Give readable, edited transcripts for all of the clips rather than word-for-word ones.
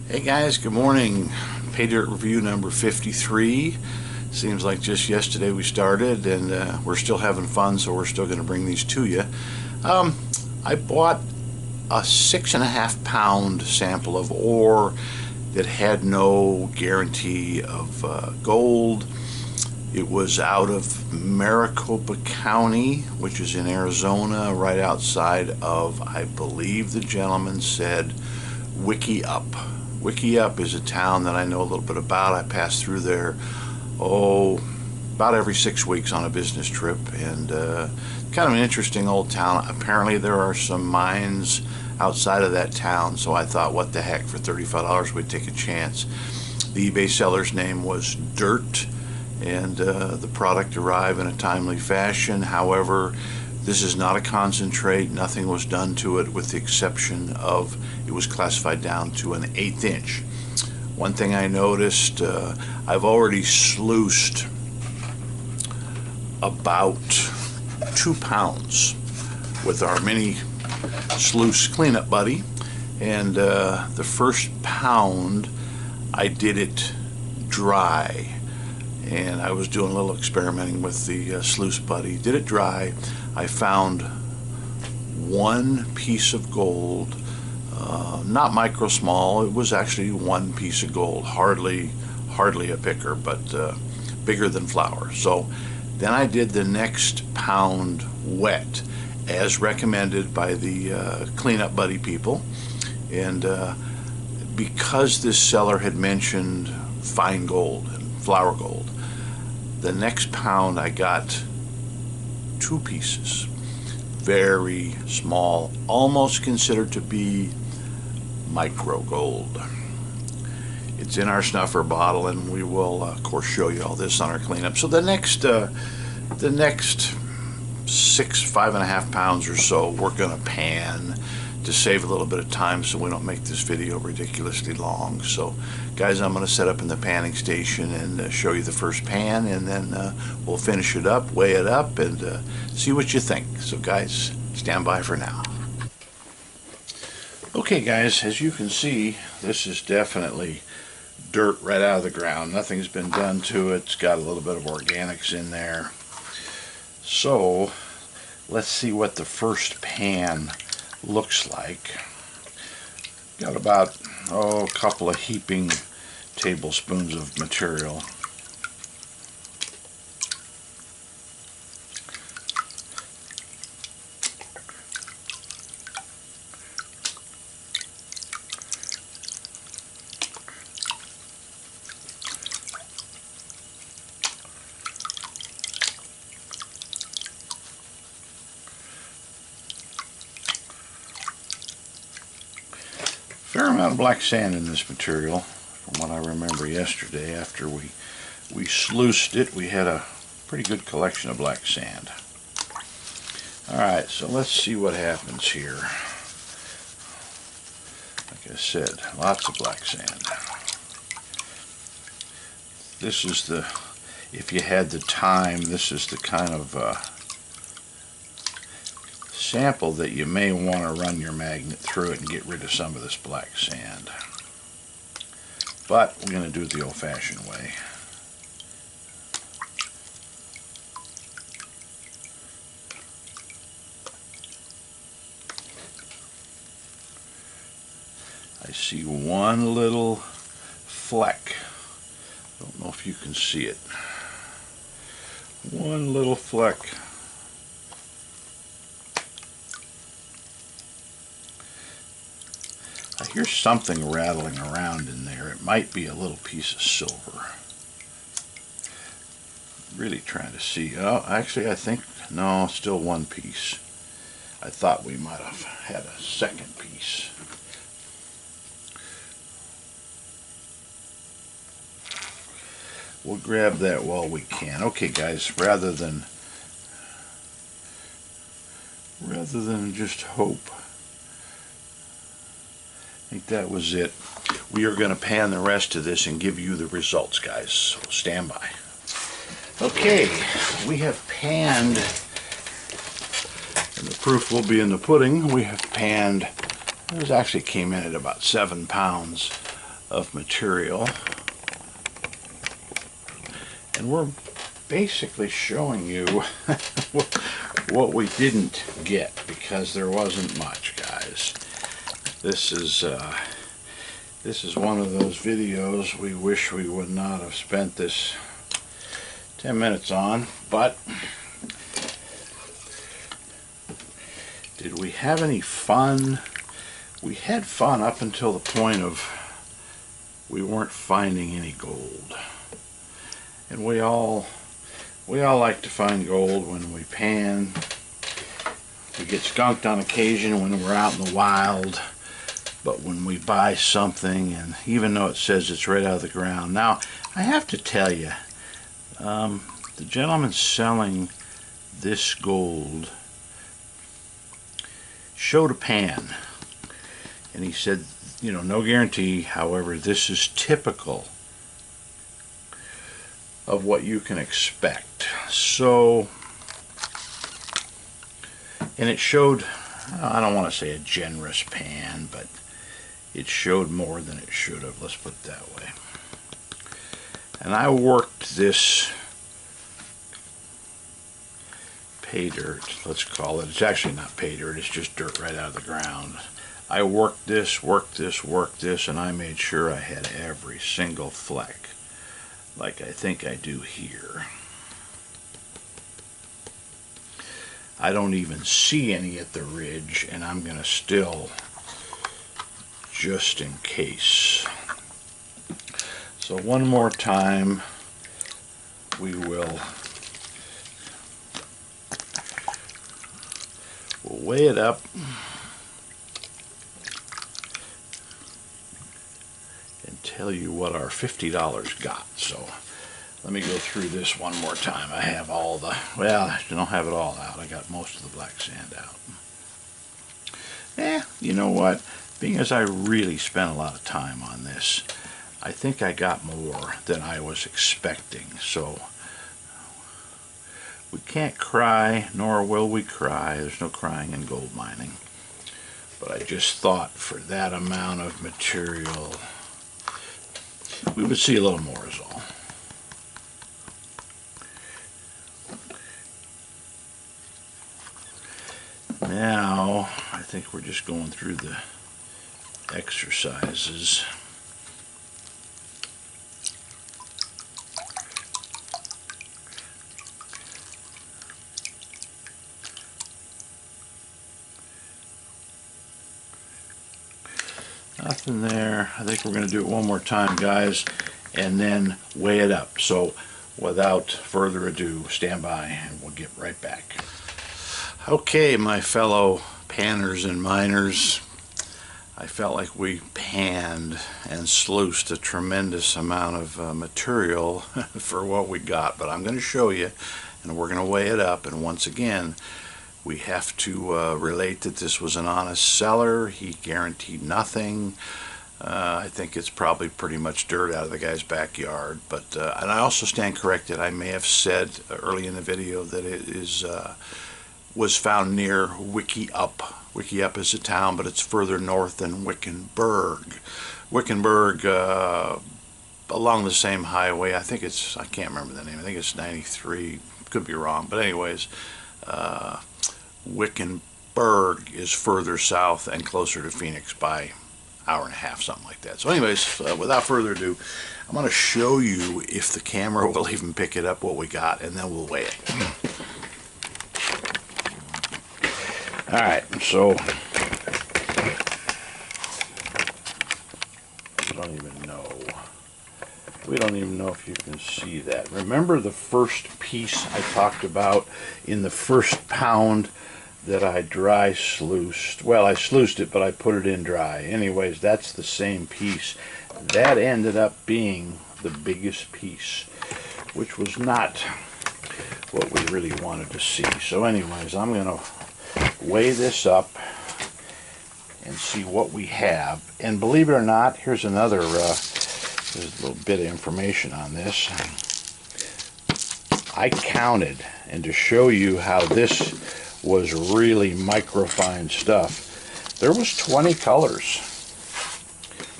Hey guys, good morning. Paydirt review number 53. Seems like just yesterday we started, and we're still having fun, so we're still going to bring these to you. I bought a 6.5 pound sample of ore that had no guarantee of gold. It was out of Maricopa County, which is in Arizona, right outside of, I believe the gentleman said, Wickenburg. Wickenburg is a town that I know a little bit about. I pass through there, about every 6 weeks on a business trip, and kind of an interesting old town. Apparently there are some mines outside of that town, so I thought, what the heck, for $35 we'd take a chance. The eBay seller's name was Dirt, and the product arrived in a timely fashion. However, this is not a concentrate. Nothing was done to it with the exception of it was classified down to an 1/8 inch. One thing I noticed, I've already sluiced about 2 pounds with our mini sluice cleanup buddy, and the first pound I did it dry, and I was doing a little experimenting with the sluice buddy. Did it dry. I found one piece of gold, not micro small. It was actually one piece of gold, hardly a picker, but bigger than flour. So then I did the next pound wet, as recommended by the cleanup buddy people, and because this seller had mentioned fine gold and flour gold, the next pound I got 2 pieces, very small, almost considered to be micro gold. It's in our snuffer bottle, and we will of course show you all this on our cleanup. So the next 5.5 pounds or so we're going to pan to save a little bit of time so we don't make this video ridiculously long. So guys, I'm going to set up in the panning station and show you the first pan, and then we'll finish it up, weigh it up, and see what you think. So guys, stand by for now. Okay guys, as you can see, this is definitely dirt right out of the ground. Nothing's been done to it. It's got a little bit of organics in there. So let's see what the first pan looks like. Got about a couple of heaping tablespoons of material. Fair amount of black sand in this material, from what I remember yesterday. After we sluiced it, we had a pretty good collection of black sand. Alright, so let's see what happens here. Like I said, lots of black sand. This is the, if you had the time, this is the kind of sample that you may want to run your magnet through it and get rid of some of this black sand. But we're going to do it the old-fashioned way. I see one little fleck. Don't know if you can see it. One little fleck. I hear something rattling around in there. It might be a little piece of silver. Really trying to see. Oh, actually I think, no, still one piece. I thought we might have had a second piece. We'll grab that while we can. Okay guys, rather than just hope, I think that was it. We are going to pan the rest of this and give you the results, guys. So stand by. Okay, we have panned, and the proof will be in the pudding. We have panned, it actually came in at about 7 pounds of material. And we're basically showing you what we didn't get, because there wasn't much, guys. This is one of those videos we wish we would not have spent this 10 minutes on, but did we have any fun? We had fun up until the point of we weren't finding any gold. And we all like to find gold when we pan. We get skunked on occasion when we're out in the wild. But when we buy something, and even though it says it's right out of the ground. Now, I have to tell you, the gentleman selling this gold showed a pan. And he said, you know, no guarantee, however, this is typical of what you can expect. So, and it showed, I don't want to say a generous pan, but it showed more than it should have, let's put it that way. And I worked this pay dirt, let's call it. It's actually not pay dirt, it's just dirt right out of the ground. I worked this, and I made sure I had every single fleck, like I think I do here. I don't even see any at the ridge, and I'm going to still, just in case. So one more time, we'll weigh it up and tell you what our $50 got. So let me go through this one more time. I have all the, well, I don't have it all out. I got most of the black sand out. You know what? Being as I really spent a lot of time on this, I think I got more than I was expecting. So we can't cry, nor will we cry. There's no crying in gold mining. But I just thought for that amount of material, we would see a little more is all. Now, I think we're just going through the exercises. Nothing there. I think we're going to do it one more time, guys, and then weigh it up. So without further ado, stand by and we'll get right back. Okay, my fellow panners and miners, I felt like we panned and sluiced a tremendous amount of material for what we got, but I'm going to show you, and we're going to weigh it up. And once again, we have to relate that this was an honest seller. He guaranteed nothing. I think it's probably pretty much dirt out of the guy's backyard. But and I also stand corrected. I may have said early in the video that it is was found near Wickenburg. Wickenburg is a town, but it's further north than Wickenburg. Wickenburg, along the same highway. I think it's, I can't remember the name. I think it's 93. Could be wrong, but anyways. Wickenburg is further south and closer to Phoenix by an hour and a half, something like that. So anyways, without further ado, I'm going to show you, if the camera will even pick it up, what we got, and then we'll weigh it. Alright, so we don't even know if you can see that. Remember the first piece I talked about in the first pound that I dry sluiced? Well, I sluiced it, but I put it in dry. Anyways, that's the same piece. That ended up being the biggest piece, which was not what we really wanted to see. So anyways, I'm going to weigh this up and see what we have. And believe it or not, here's another there's a little bit of information on this. I counted, and to show you how this was really microfine stuff, there was 20 colors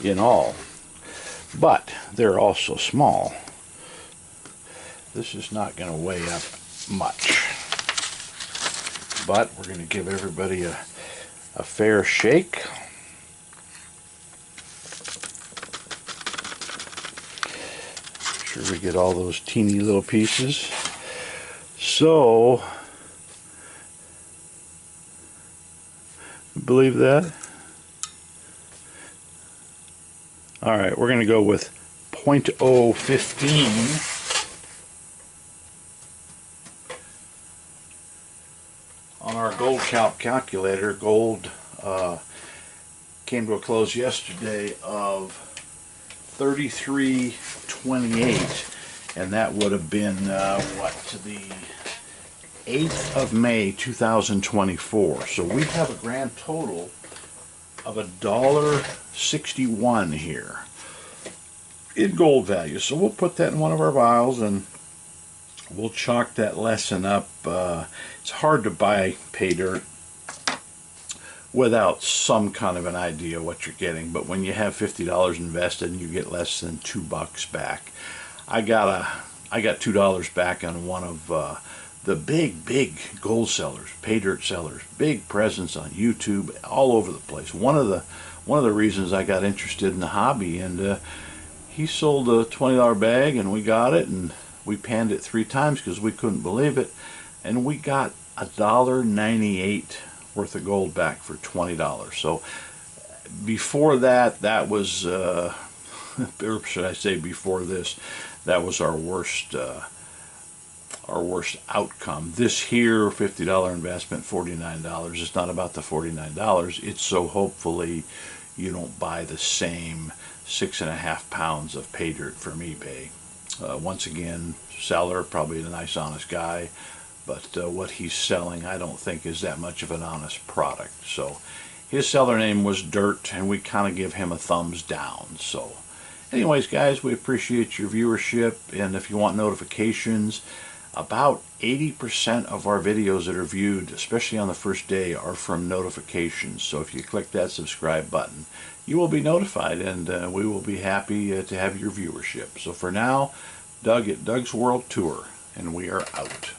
in all. but they're also small. This is not going to weigh up much, but we're going to give everybody a fair shake. Make sure we get all those teeny little pieces. So, believe that? Alright, we're going to go with 0.015. On our gold calculator. Gold came to a close yesterday of 33.28, and that would have been the 8th of May 2024. So we have a grand total of $1.61 here in gold value. So we'll put that in one of our vials and we'll chalk that lesson up. It's hard to buy pay dirt without some kind of an idea what you're getting, but when you have $50 invested and you get less than $2 back, I got $2 back on one of the big gold sellers, pay dirt sellers, big presence on YouTube, all over the place. One of the reasons I got interested in the hobby, and he sold a $20 bag, and we got it, and we panned it 3 times because we couldn't believe it, and we got $1.98 worth of gold back for $20. So before that was, or should I say before this, that was our worst outcome. This here $50 investment, $49. It's not about the $49. It's so hopefully you don't buy the same 6.5 pounds of pay dirt from eBay. Once again, seller, probably a nice honest guy, but what he's selling I don't think is that much of an honest product. So his seller name was Dirt, and we kind of give him a thumbs down. So anyways, guys, we appreciate your viewership, and if you want notifications, about 80% of our videos that are viewed, especially on the first day, are from notifications. So if you click that subscribe button, you will be notified, and we will be happy to have your viewership. So for now, Doug at Doug's World Tour, and we are out.